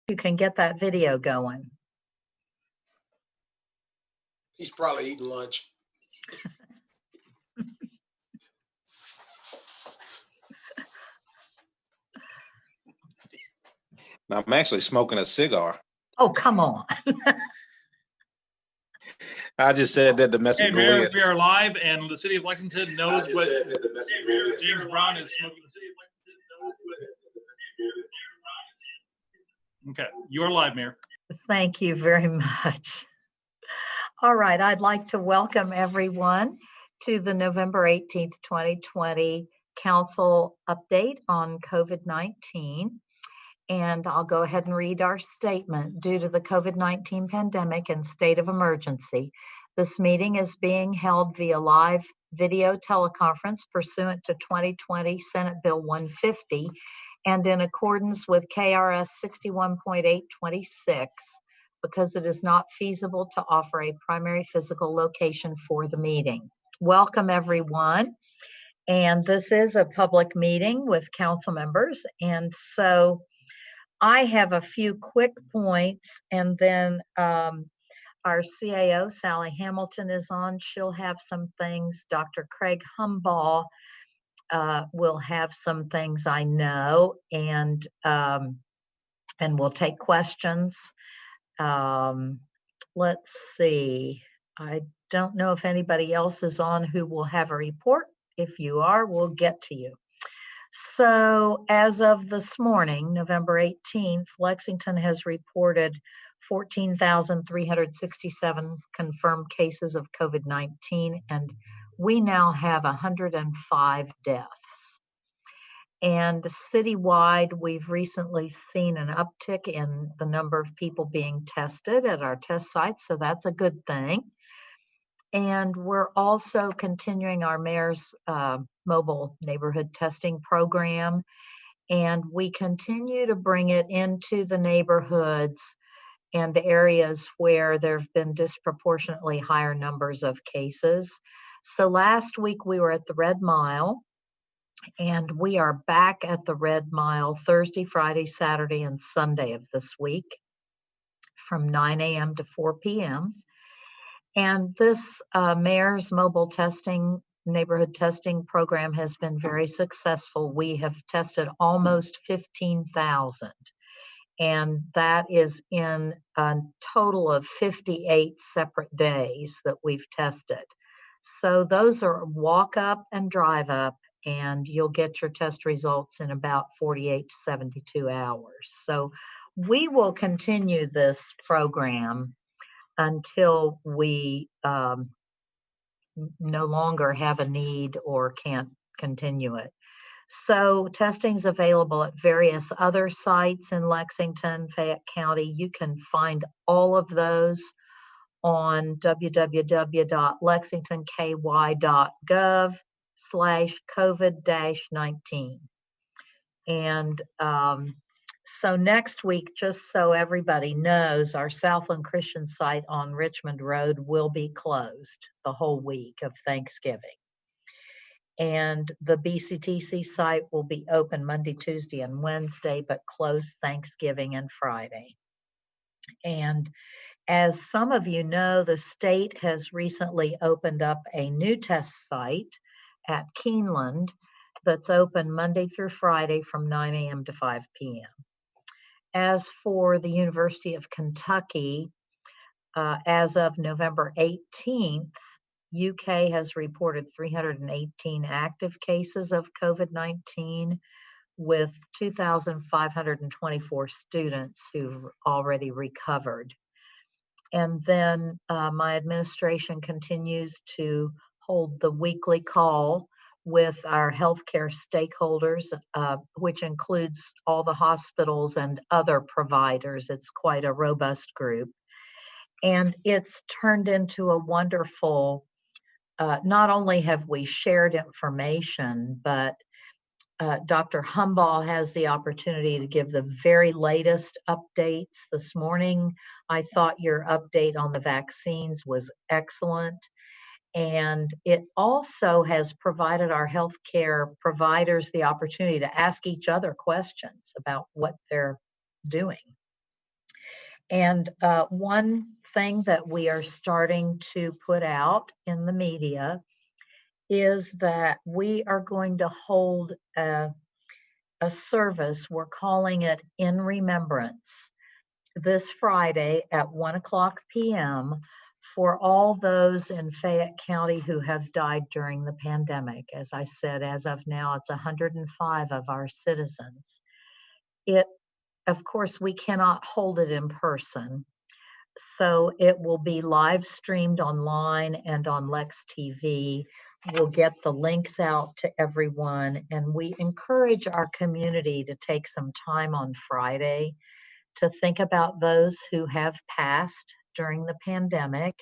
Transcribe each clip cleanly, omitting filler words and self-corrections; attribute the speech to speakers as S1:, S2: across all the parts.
S1: You can get that video going.
S2: He's probably eating lunch.
S3: I'm actually smoking a cigar.
S1: Oh, come on.
S3: I just said that to mess
S4: Hey,
S3: with
S4: Mayor,
S3: Glenn.
S4: we are live, and the city of Lexington knows what James Brown is smoking. Okay, you are live, Mayor.
S1: Thank you very much. All right, I'd like to welcome everyone to the November 18th, 2020 Council update on COVID-19. And I'll go ahead and read our statement. Due to the COVID-19 pandemic and state of emergency, this meeting is being held via live video teleconference pursuant to 2020 Senate Bill 150 and in accordance with KRS 61.826 because it is not feasible to offer a primary physical location for the meeting. Welcome, everyone. And this is a public meeting with council members. And so I have a few quick points, and then our CAO, Sally Hamilton, is on. She'll have some things. Dr. Craig Humbaugh will have some things, I know, and we'll take questions. Let's see. I don't know if anybody else is on who will have a report. If you are, we'll get to you. So as of this morning, November 18th, Lexington has reported 14,367 confirmed cases of COVID-19, and we now have 105 deaths. And citywide, we've recently seen an uptick in the number of people being tested at our test sites, so that's a good thing. And we're also continuing our mayor's mobile neighborhood testing program. And we continue to bring it into the neighborhoods and areas where there have been disproportionately higher numbers of cases. So last week we were at the Red Mile, and we are back at the Red Mile Thursday, Friday, Saturday, and Sunday of this week from 9 a.m. to 4 p.m. And this mayor's mobile testing, neighborhood testing program has been very successful. We have tested almost 15,000, and that is in a total of 58 separate days that we've tested. So those are walk up and drive up, and you'll get your test results in about 48 to 72 hours. So we will continue this program until we no longer have a need or can't continue it. So testing's available at various other sites in Lexington, Fayette County. You can find all of those on www.lexingtonky.gov/COVID-19. And so next week, just so everybody knows, our Southland Christian site on Richmond Road will be closed the whole week of Thanksgiving. And the BCTC site will be open Monday, Tuesday, and Wednesday, but closed Thanksgiving and Friday. And as some of you know, the state has recently opened up a new test site at Keeneland that's open Monday through Friday from 9 a.m. to 5 p.m. As for the University of Kentucky, as of November 18th, UK has reported 318 active cases of COVID-19 with 2,524 students who've already recovered. And then my administration continues to hold the weekly call with our healthcare stakeholders, which includes all the hospitals and other providers. It's quite a robust group. And it's turned into a wonderful, not only have we shared information, but Dr. Humbaugh has the opportunity to give the very latest updates. This morning, I thought your update on the vaccines was excellent. And it also has provided our healthcare providers the opportunity to ask each other questions about what they're doing. And one thing that we are starting to put out in the media is that we are going to hold a service. We're calling it In Remembrance this Friday at 1:00 p.m. for all those in Fayette County who have died during the pandemic. As I said, as of now, it's 105 of our citizens. Of course, we cannot hold it in person, so it will be live streamed online and on Lex TV. We'll get the links out to everyone, and we encourage our community to take some time on Friday to think about those who have passed during the pandemic.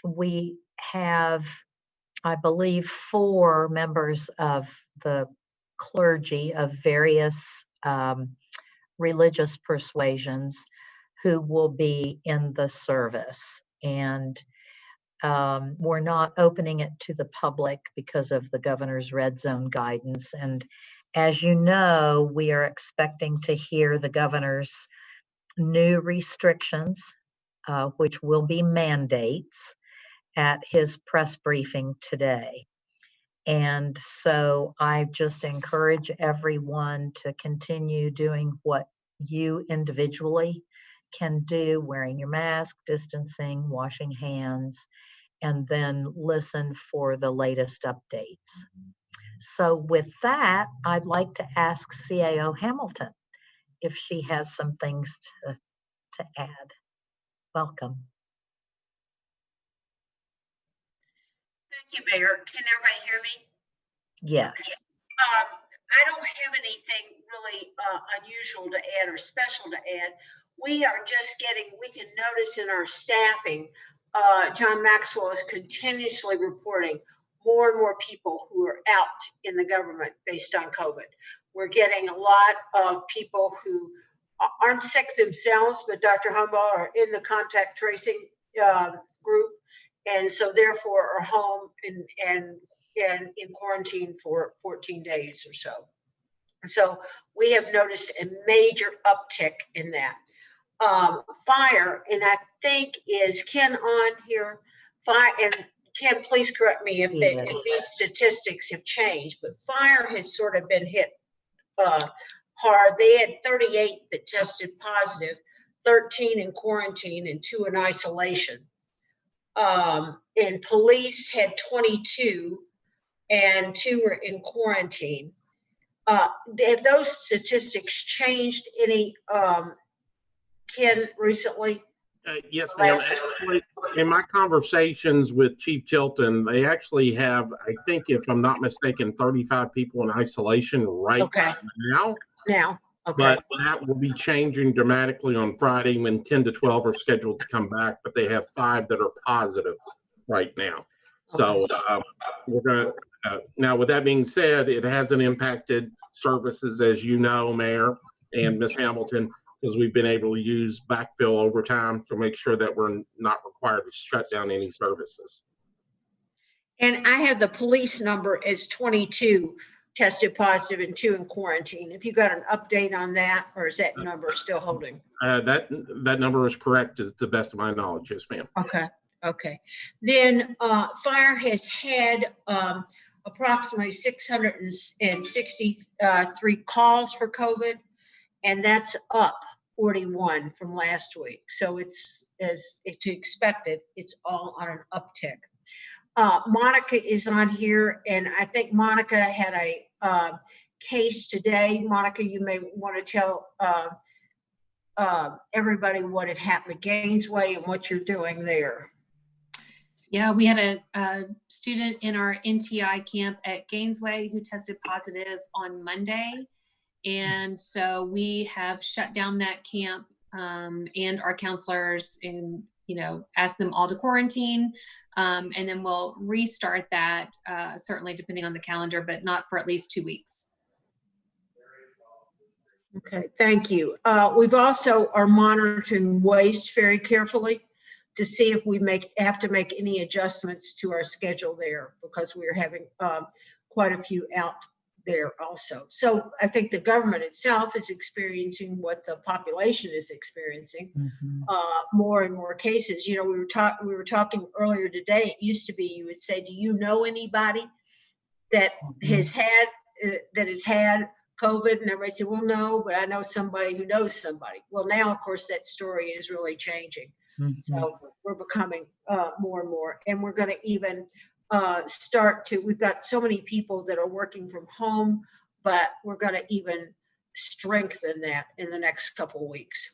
S1: We have, I believe, 4 members of the clergy of various religious persuasions who will be in the service. And we're not opening it to the public because of the governor's red zone guidance. And as you know, we are expecting to hear the governor's new restrictions, which will be mandates, at his press briefing today. And so I just encourage everyone to continue doing what you individually can do, wearing your mask, distancing, washing hands, and then listen for the latest updates. So with that, I'd like to ask CAO Hamilton if she has some things to add. Welcome.
S5: Thank you, Mayor. Can everybody hear me?
S1: Yes.
S5: I don't have anything really unusual to add or special to add. We are just getting, we can notice in our staffing, John Maxwell is continuously reporting more and more people who are out in the government based on COVID. We're getting a lot of people who aren't sick themselves, but Dr. Humbaugh are in the contact tracing group, and so therefore are home and in quarantine for 14 days or so. So we have noticed a major uptick in that. Fire, and I think is Ken on here? Fire, and Ken, please correct me if these statistics have changed, but fire has sort of been hit hard. They had 38 that tested positive, 13 in quarantine, and 2 in isolation. And police had 22, and 2 were in quarantine. Have those statistics changed any, Ken, recently?
S6: Yes, ma'am. Actually, in my conversations with Chief Chilton, they actually have, I think, if I'm not mistaken, 35 people in isolation right now.
S5: Okay.
S6: But that will be changing dramatically on Friday when 10 to 12 are scheduled to come back, but they have 5 that are positive right now. So we're going to, now with that being said, it hasn't impacted services, as you know, Mayor and Ms. Hamilton, because we've been able to use backfill overtime to make sure that we're not required to shut down any services.
S5: And I have the police number as 22 tested positive and 2 in quarantine. If you got an update on that, or is that number still holding?
S6: That number is correct, to the best of my knowledge. Yes, ma'am.
S5: Okay. Then fire has had approximately 663 calls for COVID, and that's up 41 from last week. So it's, as to expected, it's all on an uptick. Monica is on here, and I think Monica had a case today. Monica, you may want to tell everybody what had happened at Gainesway and what you're doing there.
S7: Yeah, we had a student in our NTI camp at Gainesway who tested positive on Monday. And so we have shut down that camp and our counselors, and asked them all to quarantine. And then we'll restart that, certainly depending on the calendar, but not for at least 2 weeks.
S5: Okay, thank you. We've also are monitoring waste very carefully to see if we have to make any adjustments to our schedule there, because we're having quite a few out there also. So I think the government itself is experiencing what the population is experiencing, more and more cases. You know, we were talking earlier today. It used to be you would say, "Do you know anybody that has had COVID?" And everybody said, "Well, no, but I know somebody who knows somebody." Well, now, of course, that story is really changing. So we're becoming more and more, and we're going to even we've got so many people that are working from home, but we're going to even strengthen that in the next couple of weeks.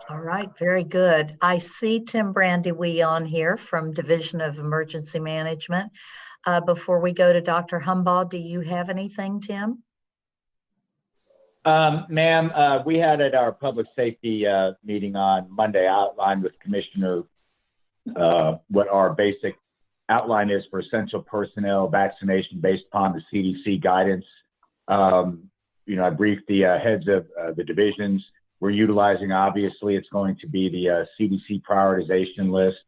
S1: All right, very good. I see Tim Brandywee on here from Division of Emergency Management. Before we go to Dr. Humbaugh, do you have anything, Tim?
S8: Ma'am, we had at our public safety meeting on Monday outlined with Commissioner what our basic outline is for essential personnel vaccination based upon the CDC guidance. You know, I briefed the heads of the divisions. We're utilizing, obviously, it's going to be the CDC prioritization list,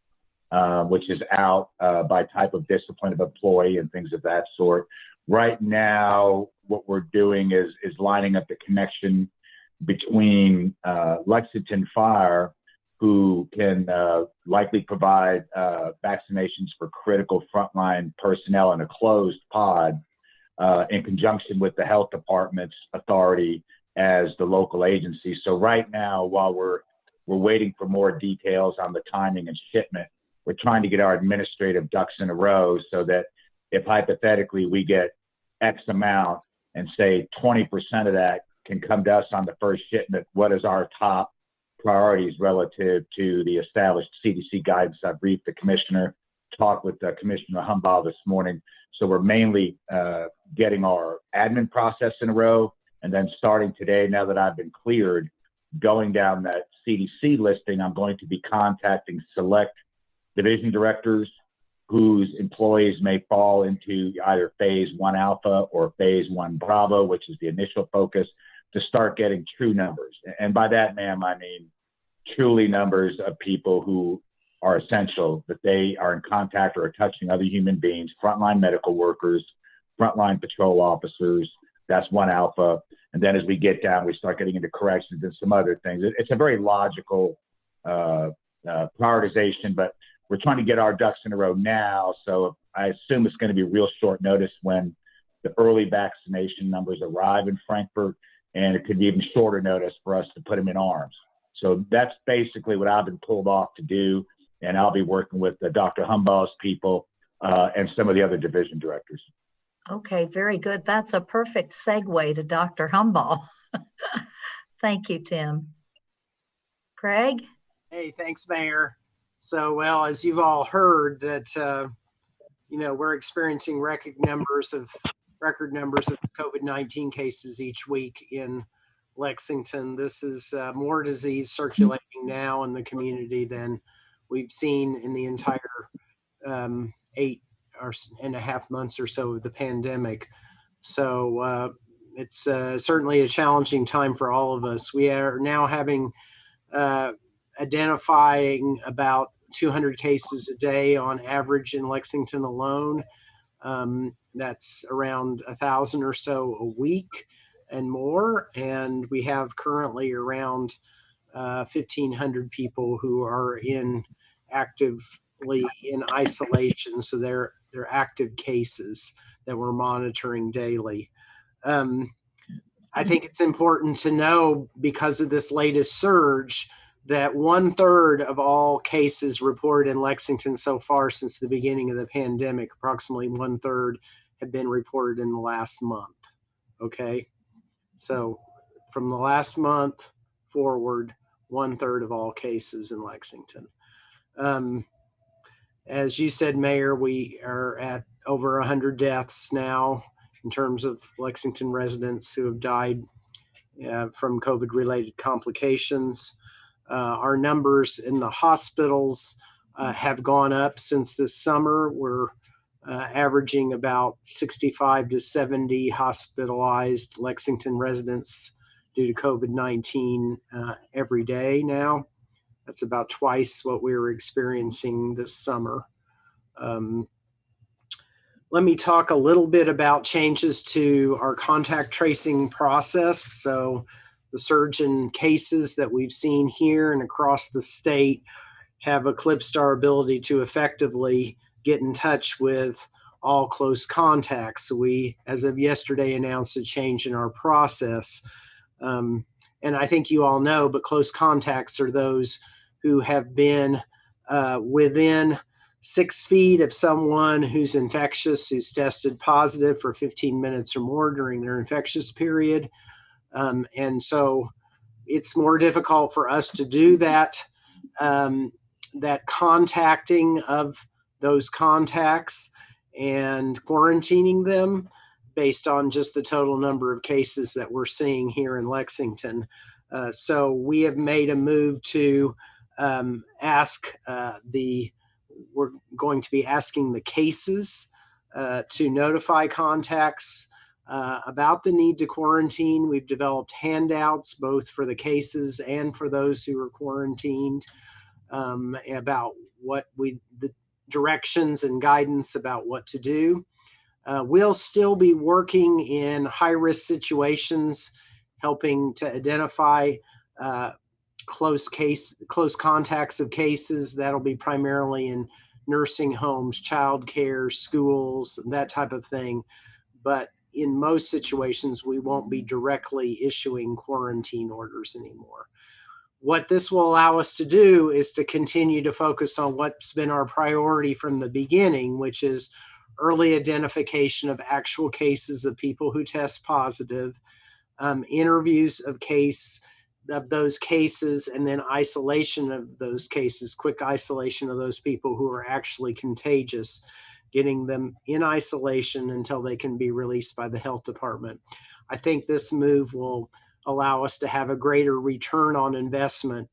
S8: which is out by type of discipline of employee and things of that sort. Right now, what we're doing is lining up the connection between Lexington Fire, who can likely provide vaccinations for critical frontline personnel in a closed pod in conjunction with the health department's authority as the local agency. So right now, while we're waiting for more details on the timing and shipment, we're trying to get our administrative ducks in a row so that if hypothetically we get X amount and say 20% of that can come to us on the first shipment, what is our top priorities relative to the established CDC guidance? I briefed the commissioner, talked with Commissioner Humbaugh this morning. So we're mainly getting our admin process in a row, and then starting today, now that I've been cleared, going down that CDC listing, I'm going to be contacting select division directors whose employees may fall into either phase 1 alpha or phase 1 bravo, which is the initial focus, to start getting true numbers. And by that, ma'am, I mean truly numbers of people who are essential, that they are in contact or are touching other human beings, frontline medical workers, frontline patrol officers. That's 1 alpha. And then as we get down, we start getting into corrections and some other things. It's a very logical prioritization, but we're trying to get our ducks in a row now. So I assume it's going to be real short notice when the early vaccination numbers arrive in Frankfurt, and it could be even shorter notice for us to put them in arms. So that's basically what I've been pulled off to do. And I'll be working with Dr. Humbaugh's people and some of the other division directors.
S1: Okay, very good. That's a perfect segue to Dr. Humbaugh. Thank you, Tim. Craig?
S9: Hey, thanks, Mayor. So, well, as you've all heard, that you know, we're experiencing record numbers of COVID-19 cases each week in Lexington. This is more disease circulating now in the community than we've seen in the entire 8.5 months or so of the pandemic. So it's certainly a challenging time for all of us. We are now having identifying about 200 cases a day on average in Lexington alone. That's around 1,000 or so a week and more. And we have currently around 1,500 people who are actively in isolation. So they're active cases that we're monitoring daily. I think it's important to know, because of this latest surge, that 1/3 of all cases reported in Lexington so far since the beginning of the pandemic, approximately 1/3, have been reported in the last month. Okay. So from the last month forward, 1/3 of all cases in Lexington. As you said, Mayor, we are at over 100 deaths now in terms of Lexington residents who have died from COVID-related complications. Our numbers in the hospitals have gone up since this summer. We're averaging about 65 to 70 hospitalized Lexington residents due to COVID-19 every day now. That's about twice what we were experiencing this summer. let me talk a little bit about changes to our contact tracing process. So the surge in cases that we've seen here and across the state have eclipsed our ability to effectively get in touch with all close contacts. So we, as of yesterday, announced a change in our process. And I think you all know, but close contacts are those who have been within 6 feet of someone who's infectious, who's tested positive for 15 minutes or more during their infectious period. And so it's more difficult for us to do that, that contacting of those contacts and quarantining them based on just the total number of cases that we're seeing here in Lexington. So we have made a move to we're going to be asking the cases to notify contacts about the need to quarantine. We've developed handouts both for the cases and for those who are quarantined about the directions and guidance about what to do. We'll still be working in high-risk situations, helping to identify close contacts of cases. That'll be primarily in nursing homes, childcare, schools, that type of thing. But in most situations, we won't be directly issuing quarantine orders anymore. What this will allow us to do is to continue to focus on what's been our priority from the beginning, which is early identification of actual cases of people who test positive, interviews of those cases, and then isolation of those cases, quick isolation of those people who are actually contagious, getting them in isolation until they can be released by the health department. I think this move will allow us to have a greater return on investment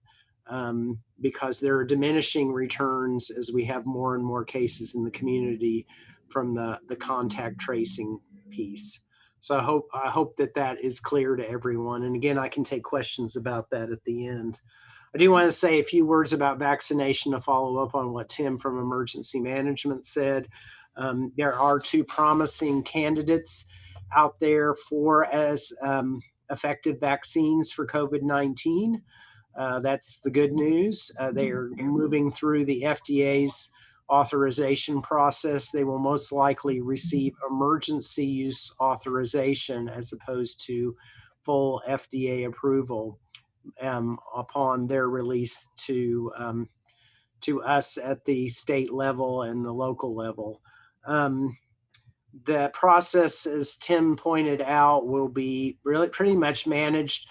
S9: because there are diminishing returns as we have more and more cases in the community from the contact tracing piece. So I hope that is clear to everyone. And again, I can take questions about that at the end. I do want to say a few words about vaccination to follow up on what Tim from Emergency Management said. There are 2 promising candidates out there as effective vaccines for COVID-19. That's the good news. They are moving through the FDA's authorization process. They will most likely receive emergency use authorization as opposed to full FDA approval upon their release to us at the state level and the local level. The process, as Tim pointed out, will be really pretty much managed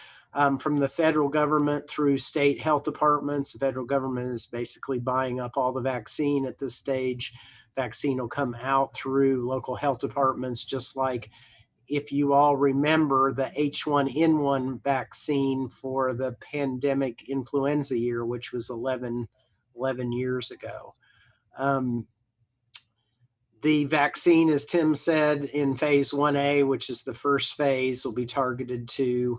S9: from the federal government through state health departments. The federal government is basically buying up all the vaccine at this stage. Vaccine will come out through local health departments, just like if you all remember the H1N1 vaccine for the pandemic influenza year, which was 11 years ago. The vaccine, as Tim said, in phase 1A, which is the first phase, will be targeted to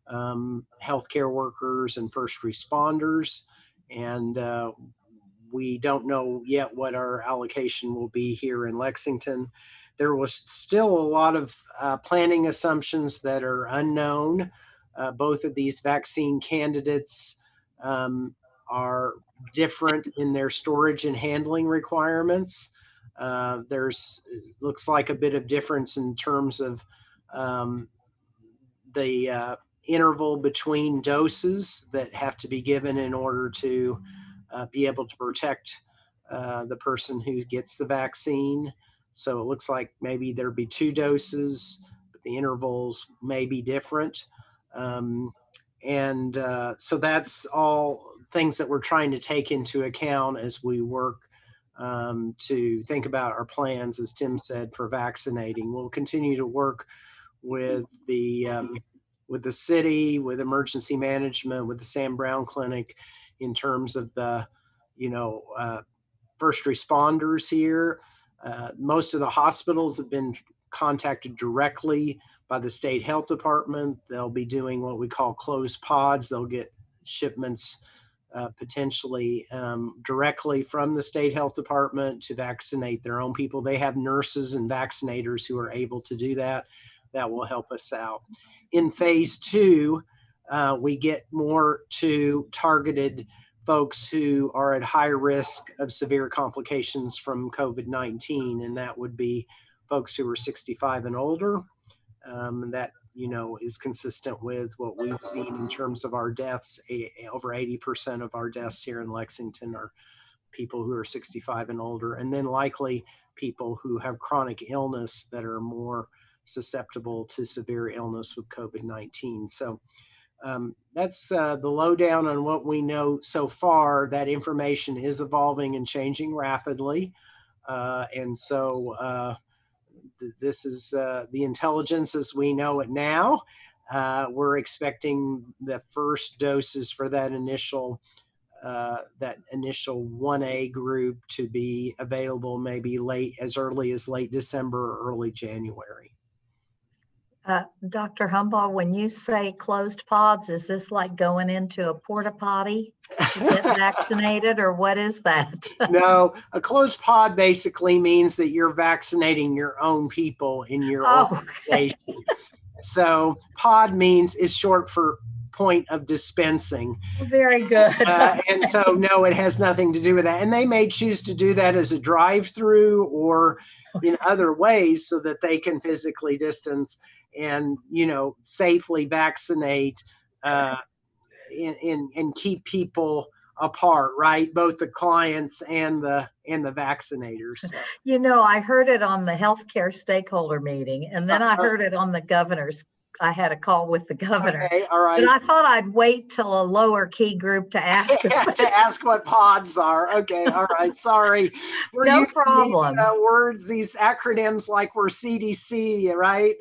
S9: healthcare workers and first responders. And we don't know yet what our allocation will be here in Lexington. There was still a lot of planning assumptions that are unknown. Both of these vaccine candidates are different in their storage and handling requirements. Looks like a bit of difference in terms of the interval between doses that have to be given in order to be able to protect the person who gets the vaccine. So it looks like maybe there'd be 2 doses, but the intervals may be different. So that's all things that we're trying to take into account as we work to think about our plans, as Tim said, for vaccinating. We'll continue to work with the city, with emergency management, with the Sam Brown Clinic in terms of the, first responders here. Most of the hospitals have been contacted directly by the state health department. They'll be doing what we call closed pods. They'll get shipments potentially directly from the state health department to vaccinate their own people. They have nurses and vaccinators who are able to do that. That will help us out. In phase 2, we get more to targeted folks who are at high risk of severe complications from COVID-19, and that would be folks who are 65 and older. That is consistent with what we've seen in terms of our deaths. Over 80% of our deaths here in Lexington are people who are 65 and older, and then likely people who have chronic illness that are more susceptible to severe illness with COVID-19. So that's the lowdown on what we know so far. That information is evolving and changing rapidly. And so this is the intelligence as we know it now. We're expecting the first doses for that initial 1A group to be available maybe as early as late December or early January.
S1: Dr. Humbaugh, when you say closed pods, is this like going into a porta potty to get vaccinated, or what is that?
S9: No, a closed pod basically means that you're vaccinating your own people in your organization. So pod is short for point of dispensing.
S1: Very good.
S9: And so, no, it has nothing to do with that. And they may choose to do that as a drive-through or in other ways so that they can physically distance and, safely vaccinate and keep people apart, right? Both the clients and the vaccinators.
S1: I heard it on the healthcare stakeholder meeting, and then I heard it on the governor's. I had a call with the governor.
S9: Okay, all right.
S1: But I thought I'd wait till a lower key group to ask.
S9: To ask what pods are. Okay, all right. Sorry.
S1: No problem.
S9: These acronyms like we're CDC, right?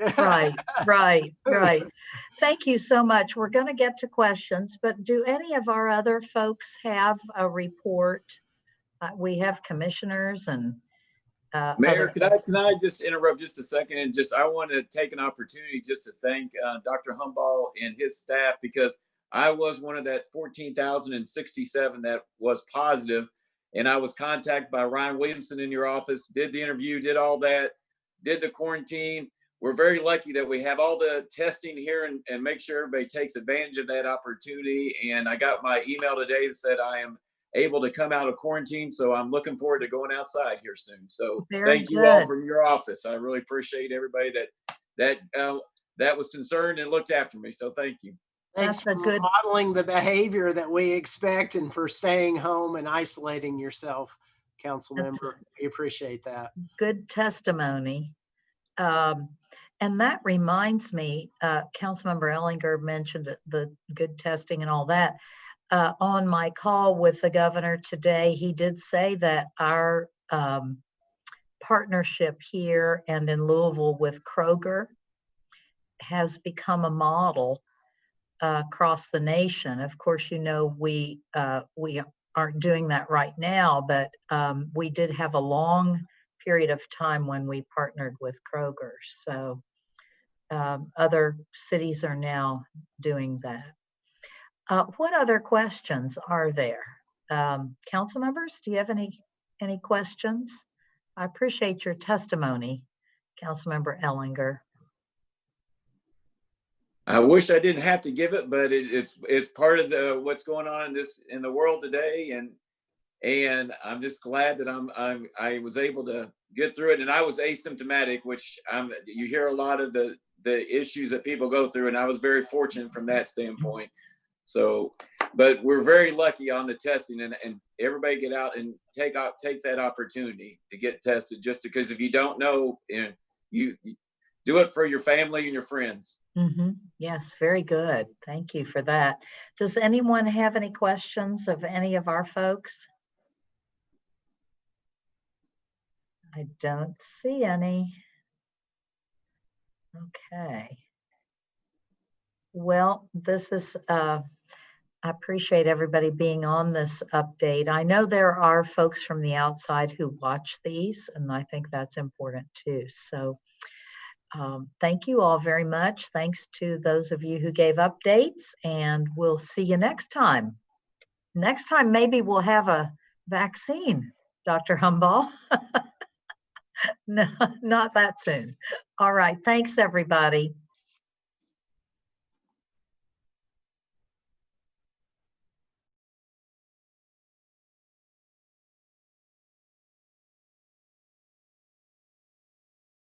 S1: Right. Thank you so much. We're going to get to questions, but do any of our other folks have a report? We have commissioners and
S10: Mayor, can I just interrupt just a second and I want to take an opportunity just to thank Dr. Humbaugh and his staff, because I was one of that 14,067 that was positive, and I was contacted by Ryan Williamson in your office, did the interview, did all that, did the quarantine. We're very lucky that we have all the testing here and make sure everybody takes advantage of that opportunity. And I got my email today that said I am able to come out of quarantine. So I'm looking forward to going outside here soon. So thank you all from your office. I really appreciate everybody that was concerned and looked after me. So thank you.
S9: Thanks for modeling the behavior that we expect and for staying home and isolating yourself, council member. We appreciate that.
S1: Good testimony. And that reminds me, Councilmember Ellinger mentioned the good testing and all that. On my call with the governor today, he did say that our partnership here and in Louisville with Kroger has become a model across the nation. Of course, we aren't doing that right now, but we did have a long period of time when we partnered with Kroger. So other cities are now doing that. What other questions are there? Council members, do you have any questions? I appreciate your testimony, Councilmember Ellinger.
S10: I wish I didn't have to give it, but it's part of what's going on in the world today, and I'm just glad that I was able to get through it, and I was asymptomatic, which you hear a lot of the issues that people go through, and I was very fortunate from that standpoint. So, but we're very lucky on the testing, and everybody get out and take that opportunity to get tested, just because if you don't know, you do it for your family and your friends.
S1: Mm-hmm. Yes, very good. Thank you for that. Does anyone have any questions of any of our folks? I don't see any. Okay. Well, this is, I appreciate everybody being on this update. I know there are folks from the outside who watch these, and I think that's important too. So thank you all very much. Thanks to those of you who gave updates, and we'll see you next time. next time maybe we'll have a vaccine, Dr. Humball. No, not that soon. All right. Thanks, everybody.